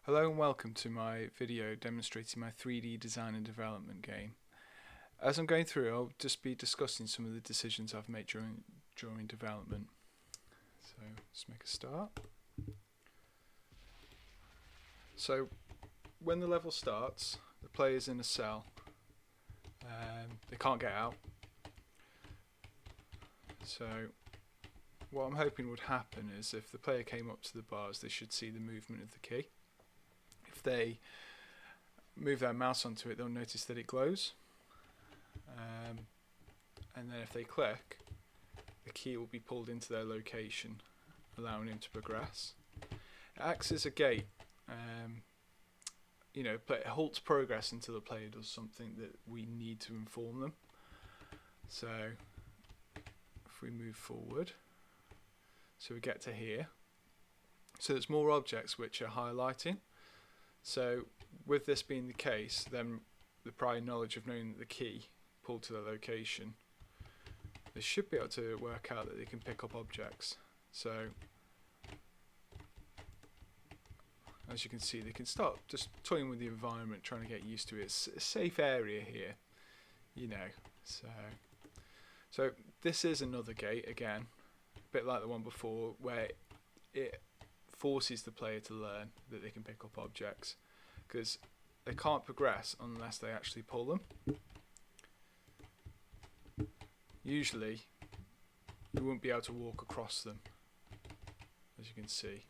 Hello and welcome to my video demonstrating my 3D design and development game. As I'm going through, I'll just be discussing some of the decisions I've made during development. So let's make a start. So when the level starts, the player's in a cell. They can't get out. So what I'm hoping would happen is if the player came up to the bars, they should see the movement of the key. If they move their mouse onto it, they'll notice that it glows. And then if they click, the key will be pulled into their location, allowing him to progress. It acts as a gate. It halts progress until the player does something that we need to inform them. So if we move forward, so we get to here. So there's more objects which are highlighting. So with this being the case, then the prior knowledge of knowing that the key pulled to the location, they should be able to work out that they can pick up objects. So as you can see, they can start just toying with the environment, trying to get used to it. It's a safe area here, So this is another gate again, a bit like the one before, where it forces the player to learn that they can pick up objects, because they can't progress unless they actually pull them. Usually you won't be able to walk across them, as you can see.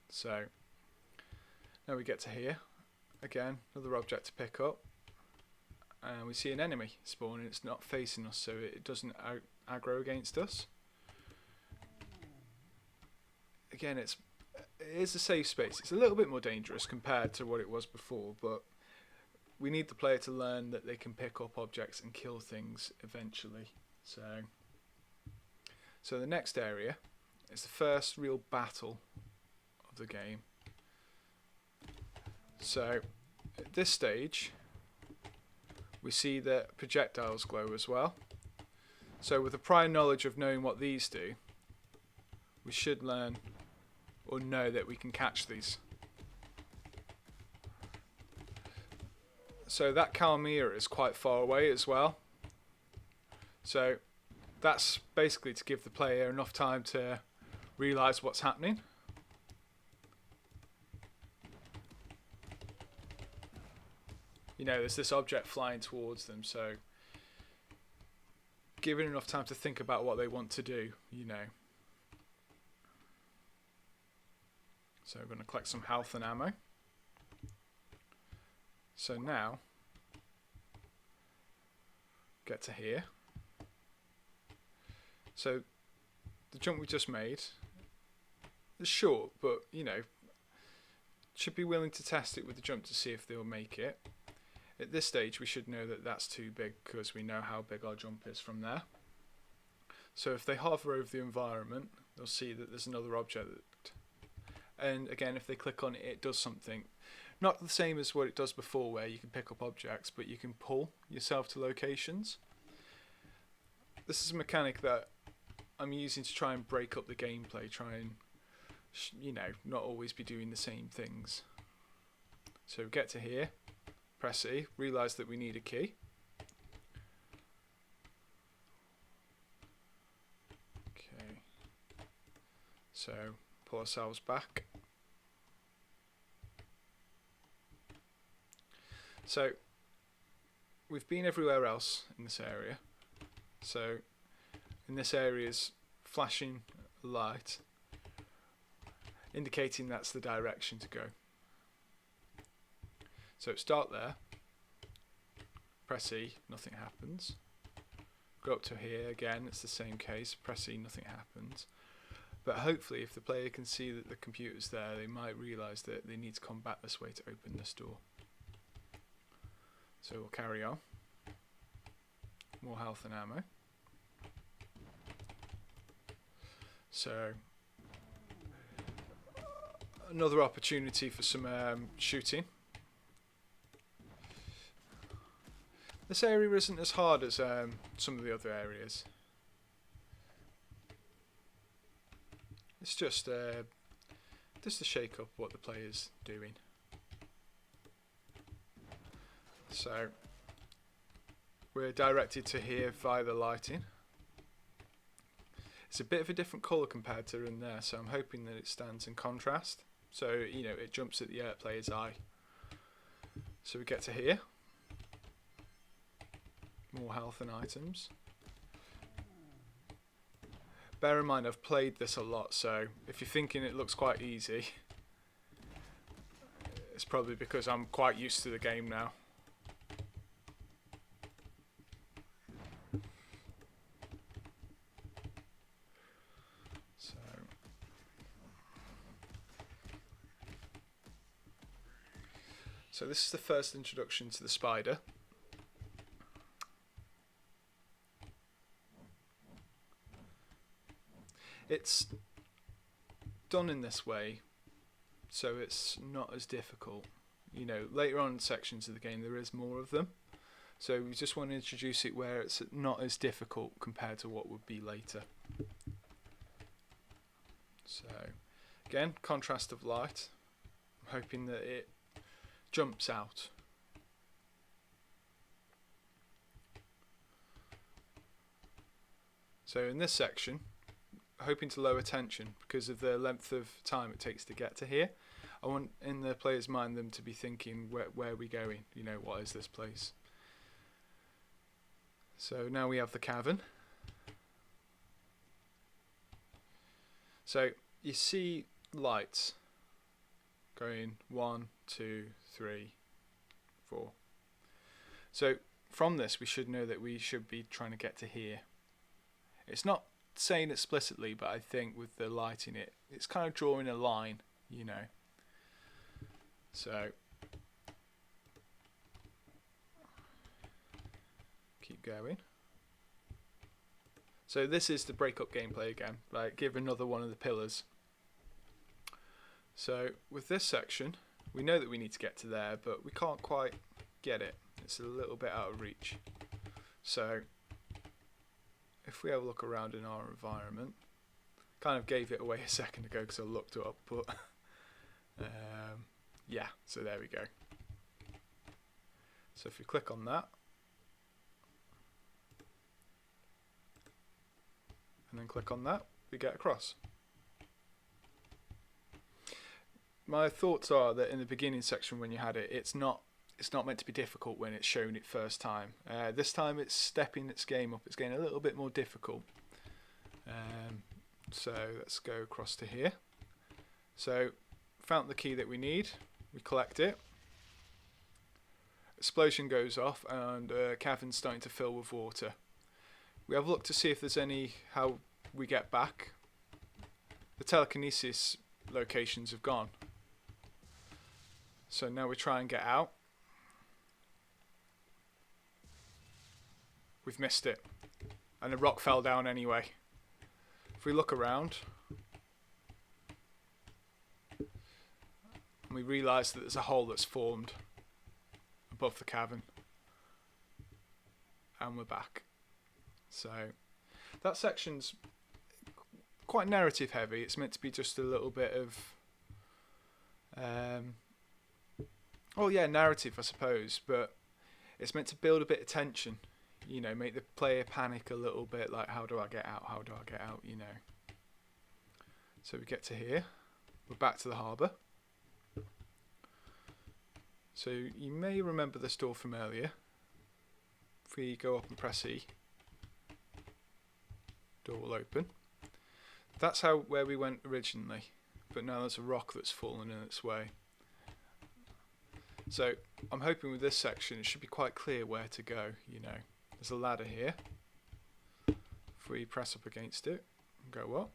So now we get to here again, another object to pick up, and we see an enemy spawn, and it's not facing us, so it doesn't aggro against us. Again, it is a safe space. It's a little bit more dangerous compared to what it was before, but we need the player to learn that they can pick up objects and kill things eventually. So the next area is the first real battle of the game. So at this stage, we see that projectiles glow as well. So with the prior knowledge of knowing what these do, we should learn or know that we can catch these. So that Calmera is quite far away as well. So that's basically to give the player enough time to realise what's happening. There's this object flying towards them, so giving enough time to think about what they want to do, So we're going to collect some health and ammo. So now, get to here. So the jump we just made is short, but should be willing to test it with the jump to see if they'll make it. At this stage we should know that that's too big, because we know how big our jump is from there. So if they hover over the environment, they'll see that there's another object and again, if they click on it, it does something. Not the same as what it does before, where you can pick up objects, but you can pull yourself to locations. This is a mechanic that I'm using to try and break up the gameplay, try and not always be doing the same things. So get to here, press E, realise that we need a key. Okay. So pull ourselves back. So we've been everywhere else in this area. So in this area is flashing light, indicating that's the direction to go. So start there, press E, nothing happens. Go up to here again, it's the same case, press E, nothing happens. But hopefully if the player can see that the computer's there, they might realise that they need to come back this way to open this door. So we'll carry on. More health and ammo. So another opportunity for some shooting. This area isn't as hard as some of the other areas. It's just just to shake up what the player's doing. So we're directed to here via the lighting. It's a bit of a different colour compared to in there, so I'm hoping that it stands in contrast, so you know it jumps at the player's eye. So we get to here, more health and items. Bear in mind I've played this a lot, so if you're thinking it looks quite easy, it's probably because I'm quite used to the game now. So this is the first introduction to the spider. It's done in this way, so it's not as difficult. You know, later on in sections of the game there is more of them, so we just want to introduce it where it's not as difficult compared to what would be later. So again, contrast of light. I'm hoping that it jumps out. So in this section, hoping to lower tension because of the length of time it takes to get to here. I want in the player's mind them to be thinking, where are we going? You know, what is this place? So now we have the cavern. So you see lights going 1, 2, 3, 4. So from this we should know that we should be trying to get to here. It's not saying explicitly, but I think with the lighting it's kind of drawing a line, you know. So keep going. So this is the break up gameplay again, like give another one of the pillars. So with this section, we know that we need to get to there, but we can't quite get it. It's a little bit out of reach. So if we have a look around in our environment, kind of gave it away a second ago because I looked it up, but yeah, so there we go. So if you click on that, and then click on that, we get across. My thoughts are that in the beginning section when you had it, it's not meant to be difficult when it's shown it first time. This time it's stepping its game up. It's getting a little bit more difficult. So let's go across to here. So found the key that we need. We collect it. Explosion goes off and cavern's starting to fill with water. We have a look to see if there's how we get back. The telekinesis locations have gone. So now we try and get out. We've missed it. And the rock fell down anyway. If we look around, and we realise that there's a hole that's formed above the cavern. And we're back. So that section's quite narrative heavy. It's meant to be just a little bit of narrative, I suppose, but it's meant to build a bit of tension, you know, make the player panic a little bit, like how do I get out, you know. So we get to here, we're back to the harbour. So you may remember this door from earlier. If we go up and press E, door will open. That's where we went originally, but now there's a rock that's fallen in its way. So I'm hoping with this section it should be quite clear where to go, you know. There's a ladder here. If we press up against it and go up,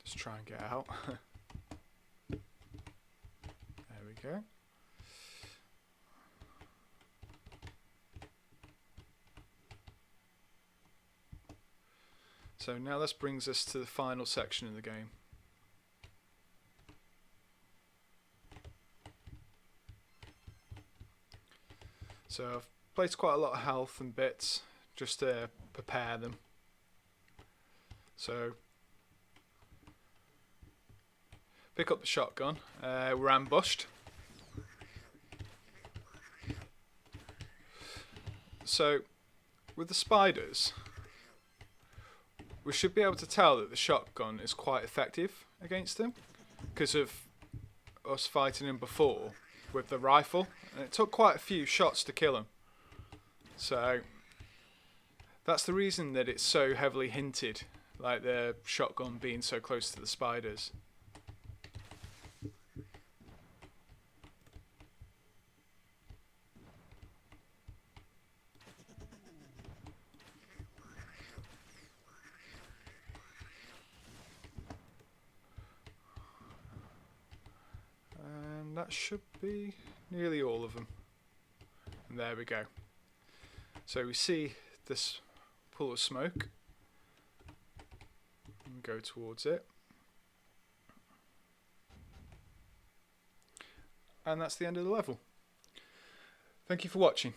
just try and get out. There we go. So now this brings us to the final section of the game. So I've place quite a lot of health and bits just to prepare them. So pick up the shotgun. We're ambushed. So with the spiders, we should be able to tell that the shotgun is quite effective against them because of us fighting him before with the rifle, and it took quite a few shots to kill him. So that's the reason that it's so heavily hinted, like the shotgun being so close to the spiders. And that should be nearly all of them. And there we go. So we see this pool of smoke and go towards it. And that's the end of the level. Thank you for watching.